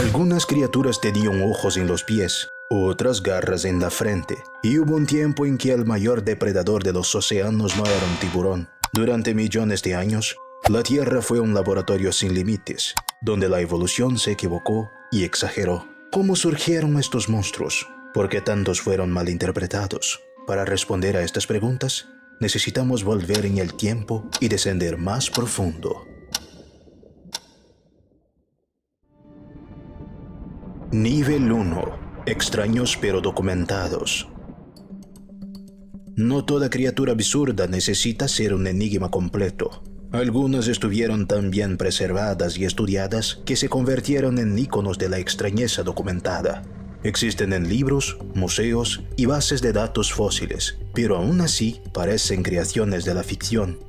Algunas criaturas tenían ojos en los pies, otras garras en la frente, y hubo un tiempo en que el mayor depredador de los océanos no era un tiburón. Durante millones de años, la Tierra fue un laboratorio sin límites, donde la evolución se equivocó y exageró. ¿Cómo surgieron estos monstruos? ¿Por qué tantos fueron malinterpretados? Para responder a estas preguntas, necesitamos volver en el tiempo y descender más profundo. Nivel 1. Extraños pero documentados. No toda criatura absurda necesita ser un enigma completo. Algunas estuvieron tan bien preservadas y estudiadas que se convirtieron en íconos de la extrañeza documentada. Existen en libros, museos y bases de datos fósiles, pero aún así parecen creaciones de la ficción.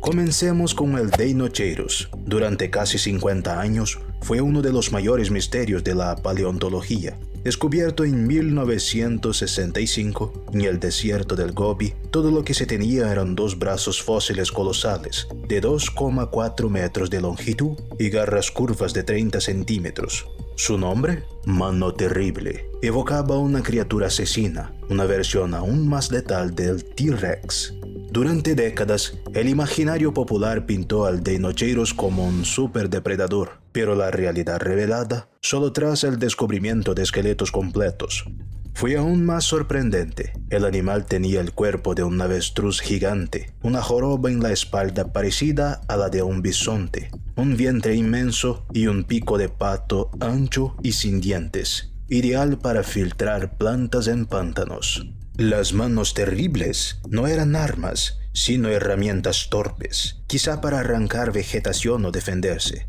Comencemos con el Deinocheirus. Durante casi 50 años fue uno de los mayores misterios de la paleontología. Descubierto en 1965 en el desierto del Gobi, todo lo que se tenía eran dos brazos fósiles colosales de 2,4 metros de longitud y garras curvas de 30 centímetros. Su nombre, Mano Terrible, evocaba a una criatura asesina, una versión aún más letal del T-Rex. Durante décadas, el imaginario popular pintó al Deinocheirus como un superdepredador, pero la realidad revelada, solo tras el descubrimiento de esqueletos completos, fue aún más sorprendente. El animal tenía el cuerpo de un avestruz gigante, una joroba en la espalda parecida a la de un bisonte, un vientre inmenso y un pico de pato ancho y sin dientes, ideal para filtrar plantas en pantanos. Las manos terribles no eran armas, sino herramientas torpes, quizá para arrancar vegetación o defenderse.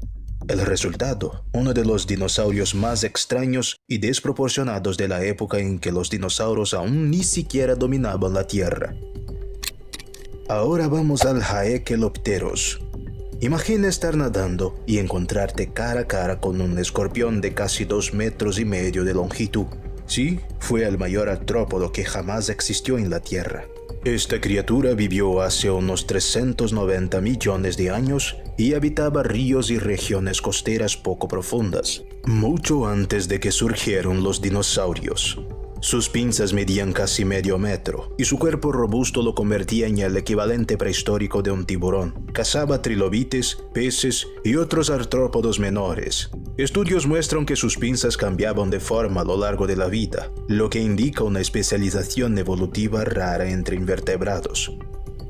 El resultado, uno de los dinosaurios más extraños y desproporcionados de la época en que los dinosaurios aún ni siquiera dominaban la Tierra. Ahora vamos al Haekelopteros. Imagina estar nadando y encontrarte cara a cara con un escorpión de casi 2,5 metros de longitud. Sí, fue el mayor artrópodo que jamás existió en la Tierra. Esta criatura vivió hace unos 390 millones de años y habitaba ríos y regiones costeras poco profundas, mucho antes de que surgieran los dinosaurios. Sus pinzas medían casi medio metro y su cuerpo robusto lo convertía en el equivalente prehistórico de un tiburón. Cazaba trilobites, peces y otros artrópodos menores. Estudios muestran que sus pinzas cambiaban de forma a lo largo de la vida, lo que indica una especialización evolutiva rara entre invertebrados.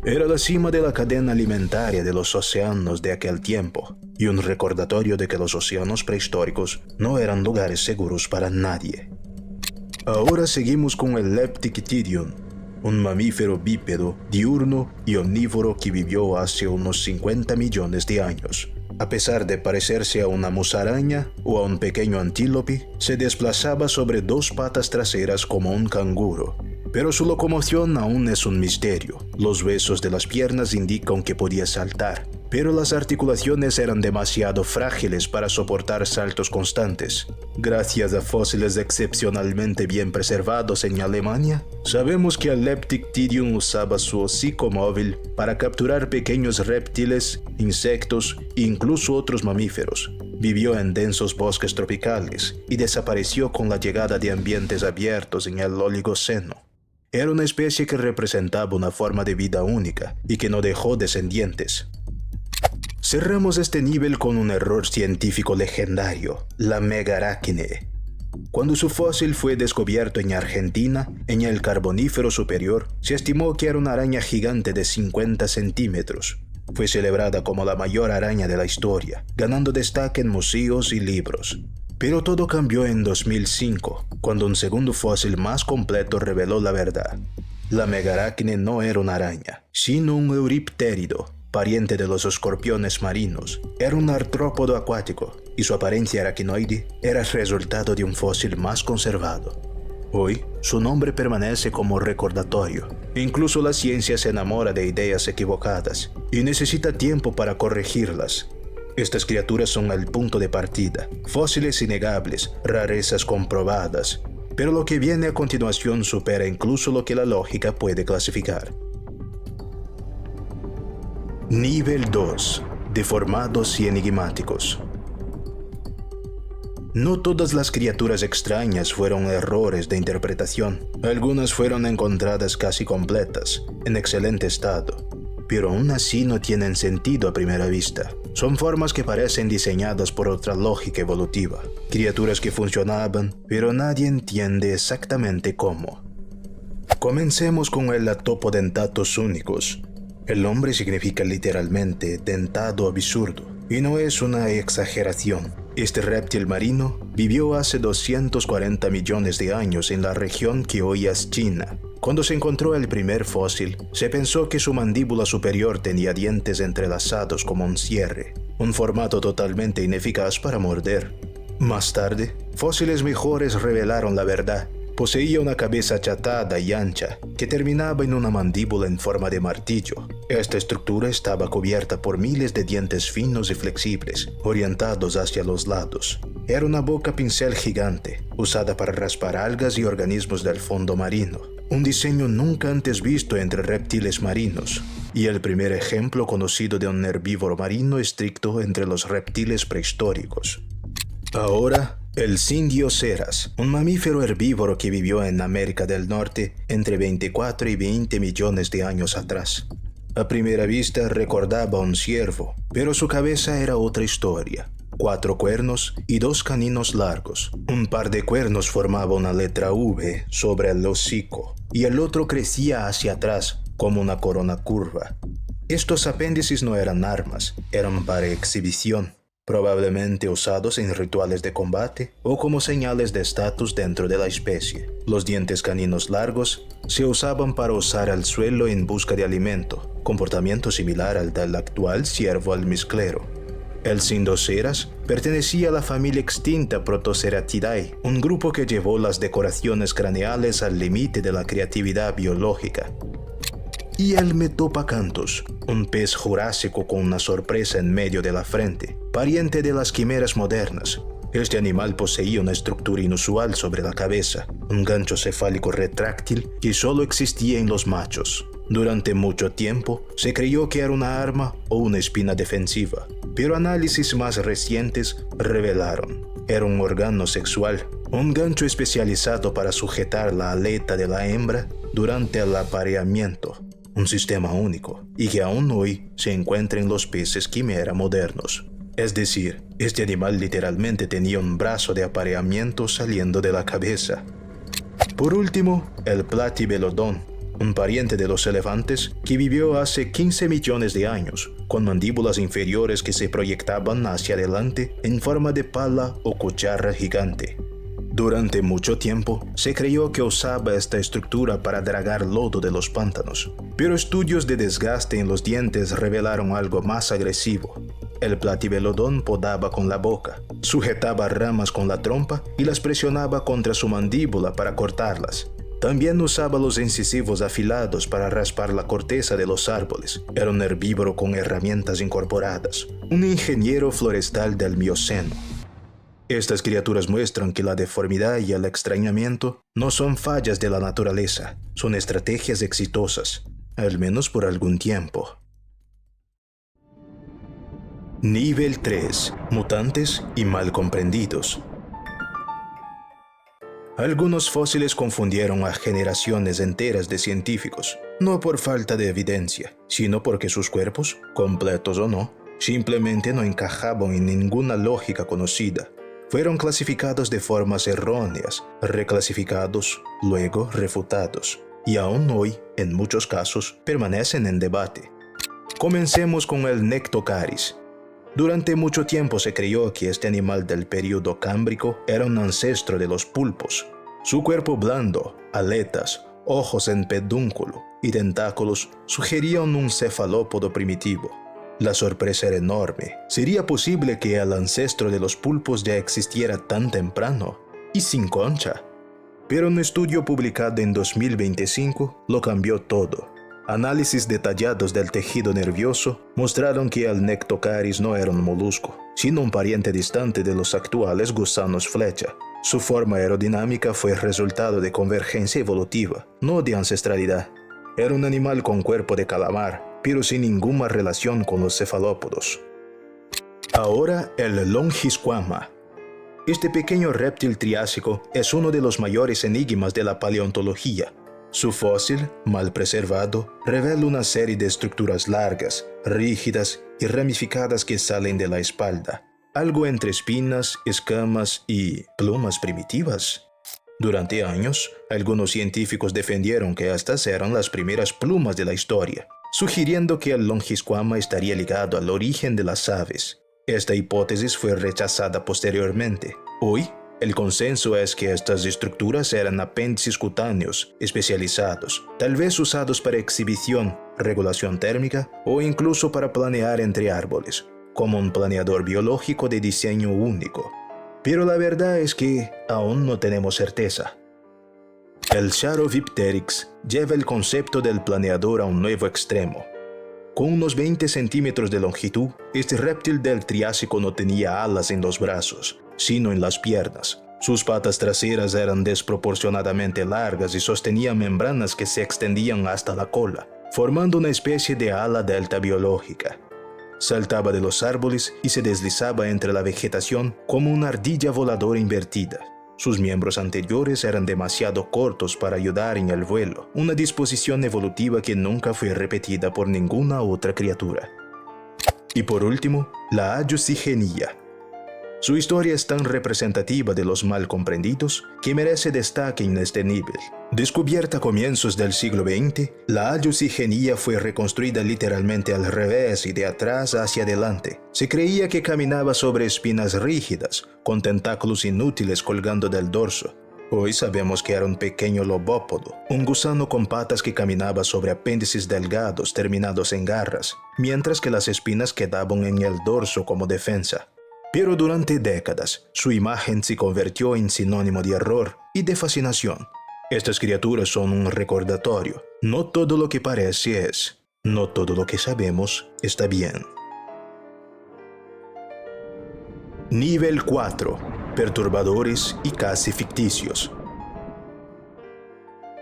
Era la cima de la cadena alimentaria de los océanos de aquel tiempo, y un recordatorio de que los océanos prehistóricos no eran lugares seguros para nadie. Ahora seguimos con el Leptictirion, un mamífero bípedo, diurno y omnívoro que vivió hace unos 50 millones de años. A pesar de parecerse a una musaraña o a un pequeño antílope, se desplazaba sobre 2 patas traseras como un canguro. Pero su locomoción aún es un misterio. Los huesos de las piernas indican que podía saltar, pero las articulaciones eran demasiado frágiles para soportar saltos constantes. Gracias a fósiles excepcionalmente bien preservados en Alemania, sabemos que el Leptictirion usaba su hocico móvil para capturar pequeños reptiles, insectos e incluso otros mamíferos. Vivió en densos bosques tropicales y desapareció con la llegada de ambientes abiertos en el Oligoceno. Era una especie que representaba una forma de vida única y que no dejó descendientes. Cerramos este nivel con un error científico legendario, la Megarácnide. Cuando su fósil fue descubierto en Argentina, en el Carbonífero superior, se estimó que era una araña gigante de 50 centímetros. Fue celebrada como la mayor araña de la historia, ganando destaque en museos y libros. Pero todo cambió en 2005, cuando un segundo fósil más completo reveló la verdad. La Megarácnide no era una araña, sino un euriptérido, pariente de los escorpiones marinos. Era un artrópodo acuático, y su apariencia aracnoide era el resultado de un fósil más conservado. Hoy, su nombre permanece como recordatorio. Incluso la ciencia se enamora de ideas equivocadas, y necesita tiempo para corregirlas. Estas criaturas son el punto de partida, fósiles innegables, rarezas comprobadas, pero lo que viene a continuación supera incluso lo que la lógica puede clasificar. Nivel 2. Deformados y enigmáticos. No todas las criaturas extrañas fueron errores de interpretación. Algunas fueron encontradas casi completas, en excelente estado, pero aún así no tienen sentido a primera vista. Son formas que parecen diseñadas por otra lógica evolutiva, criaturas que funcionaban, pero nadie entiende exactamente cómo. Comencemos con el Atopodentatus únicus. El nombre significa literalmente dentado absurdo, y no es una exageración. Este reptil marino vivió hace 240 millones de años en la región que hoy es China. Cuando se encontró el primer fósil, se pensó que su mandíbula superior tenía dientes entrelazados como un cierre, un formato totalmente ineficaz para morder. Más tarde, fósiles mejores revelaron la verdad. Poseía una cabeza achatada y ancha, que terminaba en una mandíbula en forma de martillo. Esta estructura estaba cubierta por miles de dientes finos y flexibles, orientados hacia los lados. Era una boca pincel gigante, usada para raspar algas y organismos del fondo marino. Un diseño nunca antes visto entre reptiles marinos, y el primer ejemplo conocido de un herbívoro marino estricto entre los reptiles prehistóricos. Ahora, el Sindioceras, un mamífero herbívoro que vivió en América del Norte entre 24 y 20 millones de años atrás. A primera vista recordaba a un ciervo, pero su cabeza era otra historia. 4 cuernos y 2 caninos largos. Un par de cuernos formaba una letra V sobre el hocico, y el otro crecía hacia atrás como una corona curva. Estos apéndices no eran armas, eran para exhibición, probablemente usados en rituales de combate o como señales de estatus dentro de la especie. Los dientes caninos largos se usaban para usar el suelo en busca de alimento, comportamiento similar al del actual ciervo almizclero. El Sindioceras pertenecía a la familia extinta Protoceratidae, un grupo que llevó las decoraciones craneales al límite de la creatividad biológica. Y el Metopacanthus, un pez jurásico con una sorpresa en medio de la frente, pariente de las quimeras modernas. Este animal poseía una estructura inusual sobre la cabeza, un gancho cefálico retráctil que solo existía en los machos. Durante mucho tiempo se creyó que era una arma o una espina defensiva, pero análisis más recientes revelaron: era un órgano sexual, un gancho especializado para sujetar la aleta de la hembra durante el apareamiento, un sistema único y que aún hoy se encuentra en los peces quimera modernos. Es decir, este animal literalmente tenía un brazo de apareamiento saliendo de la cabeza. Por último, el Platybelodon, un pariente de los elefantes que vivió hace 15 millones de años, con mandíbulas inferiores que se proyectaban hacia adelante en forma de pala o cuchara gigante. Durante mucho tiempo se creyó que usaba esta estructura para dragar lodo de los pantanos, pero estudios de desgaste en los dientes revelaron algo más agresivo. El Platybelodon podaba con la boca, sujetaba ramas con la trompa y las presionaba contra su mandíbula para cortarlas. También usaba los incisivos afilados para raspar la corteza de los árboles. Era un herbívoro con herramientas incorporadas, un ingeniero forestal del Mioceno. Estas criaturas muestran que la deformidad y el extrañamiento no son fallas de la naturaleza, son estrategias exitosas, al menos por algún tiempo. Nivel 3. Mutantes y mal comprendidos. Algunos fósiles confundieron a generaciones enteras de científicos, no por falta de evidencia, sino porque sus cuerpos, completos o no, simplemente no encajaban en ninguna lógica conocida. Fueron clasificados de formas erróneas, reclasificados, luego refutados, y aún hoy, en muchos casos, permanecen en debate. Comencemos con el Nectocaris. Durante mucho tiempo se creyó que este animal del período cámbrico era un ancestro de los pulpos. Su cuerpo blando, aletas, ojos en pedúnculo y tentáculos sugerían un cefalópodo primitivo. La sorpresa era enorme. ¿Sería posible que el ancestro de los pulpos ya existiera tan temprano y sin concha? Pero un estudio publicado en 2025 lo cambió todo. Análisis detallados del tejido nervioso mostraron que el Nectocaris no era un molusco, sino un pariente distante de los actuales gusanos flecha. Su forma aerodinámica fue resultado de convergencia evolutiva, no de ancestralidad. Era un animal con cuerpo de calamar, pero sin ninguna relación con los cefalópodos. Ahora el Longisquama. Este pequeño reptil triásico es uno de los mayores enigmas de la paleontología. Su fósil, mal preservado, revela una serie de estructuras largas, rígidas y ramificadas que salen de la espalda, algo entre espinas, escamas y plumas primitivas. Durante años, algunos científicos defendieron que estas eran las primeras plumas de la historia, sugiriendo que el Longisquama estaría ligado al origen de las aves. Esta hipótesis fue rechazada posteriormente. Hoy, el consenso es que estas estructuras eran apéndices cutáneos especializados, tal vez usados para exhibición, regulación térmica o incluso para planear entre árboles, como un planeador biológico de diseño único. Pero la verdad es que aún no tenemos certeza. El Charodipteryx lleva el concepto del planeador a un nuevo extremo. Con unos 20 centímetros de longitud, este reptil del Triásico no tenía alas en los brazos, sino en las piernas. Sus patas traseras eran desproporcionadamente largas y sostenían membranas que se extendían hasta la cola, formando una especie de ala delta biológica. Saltaba de los árboles y se deslizaba entre la vegetación como una ardilla voladora invertida. Sus miembros anteriores eran demasiado cortos para ayudar en el vuelo, una disposición evolutiva que nunca fue repetida por ninguna otra criatura. Y por último, la Ayucigenia. Su historia es tan representativa de los mal comprendidos que merece destaque en este nivel. Descubierta a comienzos del siglo XX, la Ayucigenia fue reconstruida literalmente al revés y de atrás hacia adelante. Se creía que caminaba sobre espinas rígidas, con tentáculos inútiles colgando del dorso. Hoy sabemos que era un pequeño lobópodo, un gusano con patas que caminaba sobre apéndices delgados terminados en garras, mientras que las espinas quedaban en el dorso como defensa. Pero durante décadas, su imagen se convirtió en sinónimo de error y de fascinación. Estas criaturas son un recordatorio. No todo lo que parece es. No todo lo que sabemos está bien. Nivel 4. Perturbadores y casi ficticios.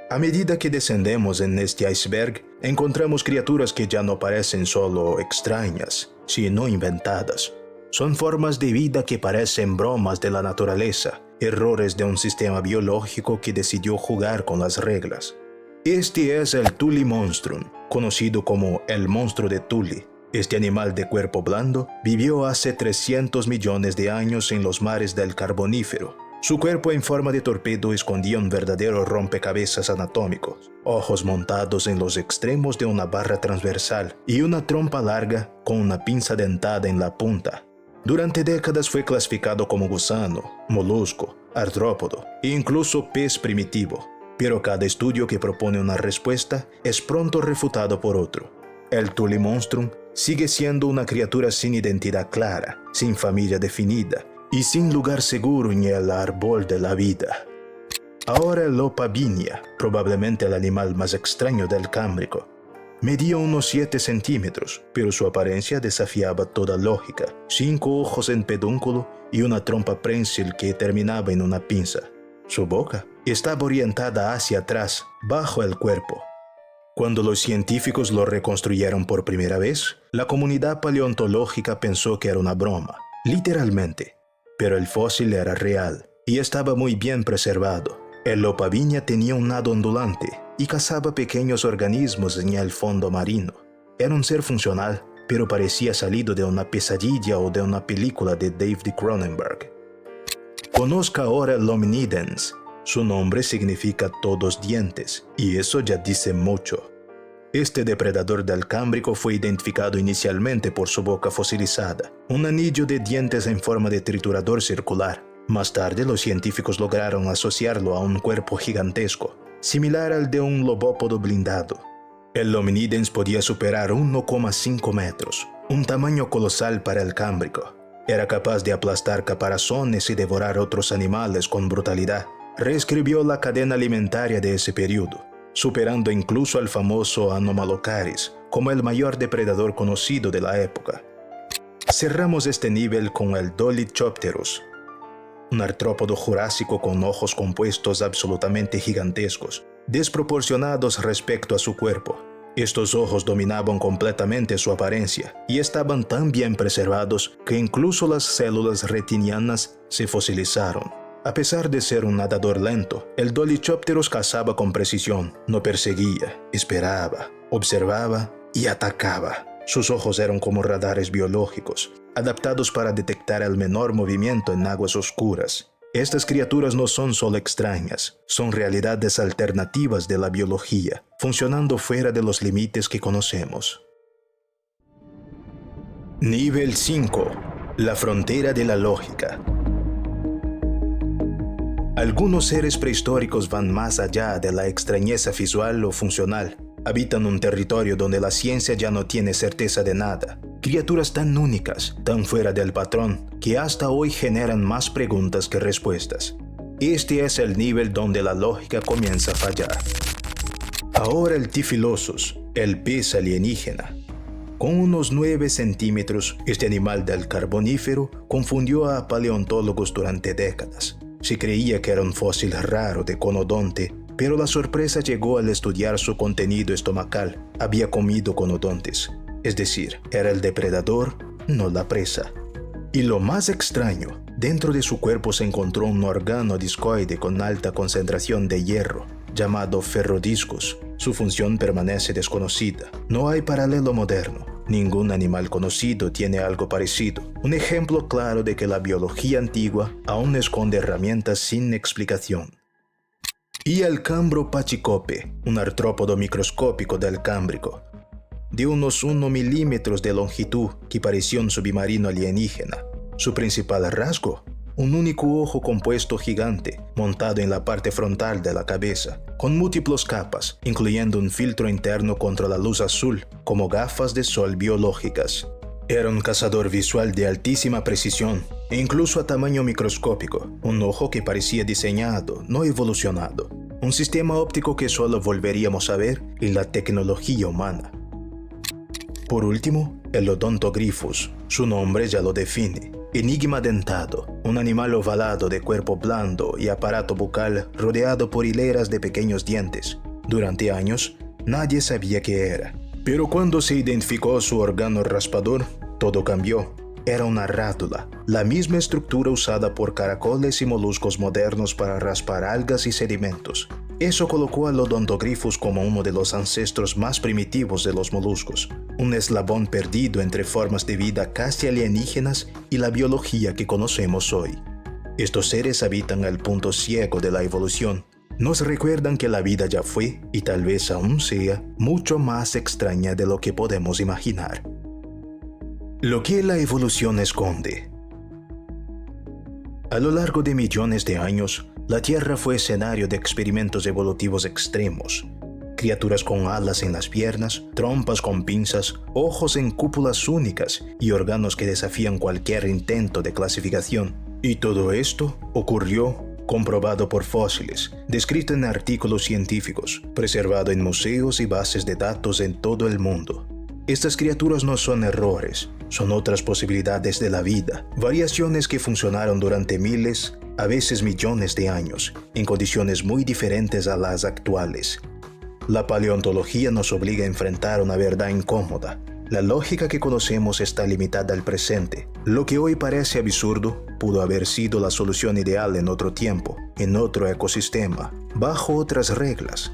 A medida que descendemos en este iceberg, encontramos criaturas que ya no parecen solo extrañas, sino inventadas. Son formas de vida que parecen bromas de la naturaleza, errores de un sistema biológico que decidió jugar con las reglas. Este es el Thule monstrum, conocido como el monstruo de Thule. Este animal de cuerpo blando vivió hace 300 millones de años en los mares del Carbonífero. Su cuerpo en forma de torpedo escondía un verdadero rompecabezas anatómicos, ojos montados en los extremos de una barra transversal y una trompa larga con una pinza dentada en la punta. Durante décadas fue clasificado como gusano, molusco, artrópodo e incluso pez primitivo, pero cada estudio que propone una respuesta es pronto refutado por otro. El Thule monstrum sigue siendo una criatura sin identidad clara, sin familia definida y sin lugar seguro en el árbol de la vida. Ahora el Lopavinia, probablemente el animal más extraño del Cámbrico, medía unos 7 centímetros, pero su apariencia desafiaba toda lógica. 5 ojos en pedúnculo y una trompa prensil que terminaba en una pinza. Su boca estaba orientada hacia atrás, bajo el cuerpo. Cuando los científicos lo reconstruyeron por primera vez, la comunidad paleontológica pensó que era una broma, literalmente. Pero el fósil era real y estaba muy bien preservado. El Lopavinia tenía un nado ondulante y cazaba pequeños organismos en el fondo marino. Era un ser funcional, pero parecía salido de una pesadilla o de una película de David Cronenberg. Conozca ahora el Hominidens. Su nombre significa todos dientes, y eso ya dice mucho. Este depredador del Cámbrico fue identificado inicialmente por su boca fosilizada, un anillo de dientes en forma de triturador circular. Más tarde, los científicos lograron asociarlo a un cuerpo gigantesco, similar al de un lobópodo blindado. El Hominidens podía superar 1,5 metros, un tamaño colosal para el Cámbrico. Era capaz de aplastar caparazones y devorar otros animales con brutalidad. Reescribió la cadena alimentaria de ese periodo, superando incluso al famoso Anomalocaris como el mayor depredador conocido de la época. Cerramos este nivel con el Dolichopterus, un artrópodo jurásico con ojos compuestos absolutamente gigantescos, desproporcionados respecto a su cuerpo. Estos ojos dominaban completamente su apariencia y estaban tan bien preservados que incluso las células retinianas se fosilizaron. A pesar de ser un nadador lento, el Dolichopterus cazaba con precisión, no perseguía, esperaba, observaba y atacaba. Sus ojos eran como radares biológicos, adaptados para detectar el menor movimiento en aguas oscuras. Estas criaturas no son solo extrañas, son realidades alternativas de la biología, funcionando fuera de los límites que conocemos. Nivel 5. La frontera de la lógica. Algunos seres prehistóricos van más allá de la extrañeza visual o funcional. Habitan un territorio donde la ciencia ya no tiene certeza de nada. Criaturas tan únicas, tan fuera del patrón, que hasta hoy generan más preguntas que respuestas. Este es el nivel donde la lógica comienza a fallar. Ahora el Typhlosus, el pez alienígena. Con unos 9 centímetros, este animal del Carbonífero confundió a paleontólogos durante décadas. Se creía que era un fósil raro de conodonte, pero la sorpresa llegó al estudiar su contenido estomacal. Había comido conodontes, es decir, era el depredador, no la presa. Y lo más extraño, dentro de su cuerpo se encontró un órgano discoide con alta concentración de hierro, llamado ferrodiscus. Su función permanece desconocida. No hay paralelo moderno. Ningún animal conocido tiene algo parecido. Un ejemplo claro de que la biología antigua aún esconde herramientas sin explicación. Y el Cambro Pachicope, un artrópodo microscópico del Cámbrico, de unos 1 milímetros de longitud que parecía un submarino alienígena. Su principal rasgo, un único ojo compuesto gigante, montado en la parte frontal de la cabeza, con múltiples capas, incluyendo un filtro interno contra la luz azul, como gafas de sol biológicas. Era un cazador visual de altísima precisión, e incluso a tamaño microscópico, un ojo que parecía diseñado, no evolucionado, un sistema óptico que solo volveríamos a ver en la tecnología humana. Por último, el Odontogryphus, su nombre ya lo define. Enigma dentado, un animal ovalado de cuerpo blando y aparato bucal rodeado por hileras de pequeños dientes. Durante años, nadie sabía qué era. Pero cuando se identificó su órgano raspador, todo cambió. Era una rátula, la misma estructura usada por caracoles y moluscos modernos para raspar algas y sedimentos. Eso colocó al Odontogryphus como uno de los ancestros más primitivos de los moluscos, un eslabón perdido entre formas de vida casi alienígenas y la biología que conocemos hoy. Estos seres habitan el punto ciego de la evolución. Nos recuerdan que la vida ya fue, y tal vez aún sea, mucho más extraña de lo que podemos imaginar. Lo que la evolución esconde. A lo largo de millones de años, la Tierra fue escenario de experimentos evolutivos extremos. Criaturas con alas en las piernas, trompas con pinzas, ojos en cúpulas únicas y órganos que desafían cualquier intento de clasificación. Y todo esto ocurrió comprobado por fósiles, descrito en artículos científicos, preservado en museos y bases de datos en todo el mundo. Estas criaturas no son errores, son otras posibilidades de la vida, variaciones que funcionaron durante miles, a veces millones de años, en condiciones muy diferentes a las actuales. La paleontología nos obliga a enfrentar una verdad incómoda. La lógica que conocemos está limitada al presente. Lo que hoy parece absurdo pudo haber sido la solución ideal en otro tiempo, en otro ecosistema, bajo otras reglas.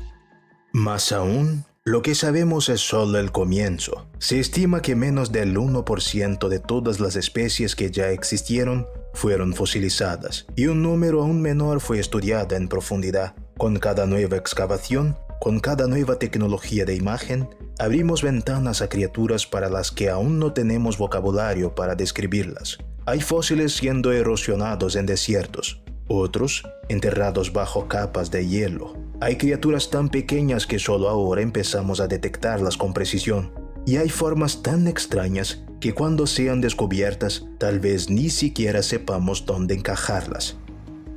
Más aún, lo que sabemos es solo el comienzo. Se estima que menos del 1% de todas las especies que ya existieron fueron fosilizadas, y un número aún menor fue estudiado en profundidad. Con cada nueva excavación, con cada nueva tecnología de imagen, abrimos ventanas a criaturas para las que aún no tenemos vocabulario para describirlas. Hay fósiles siendo erosionados en desiertos, otros enterrados bajo capas de hielo. Hay criaturas tan pequeñas que solo ahora empezamos a detectarlas con precisión. Y hay formas tan extrañas que cuando sean descubiertas, tal vez ni siquiera sepamos dónde encajarlas.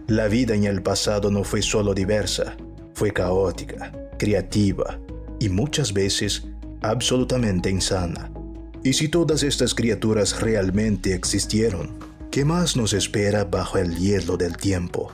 La vida en el pasado no fue solo diversa, fue caótica, creativa y muchas veces absolutamente insana. Y si todas estas criaturas realmente existieron, ¿qué más nos espera bajo el hielo del tiempo?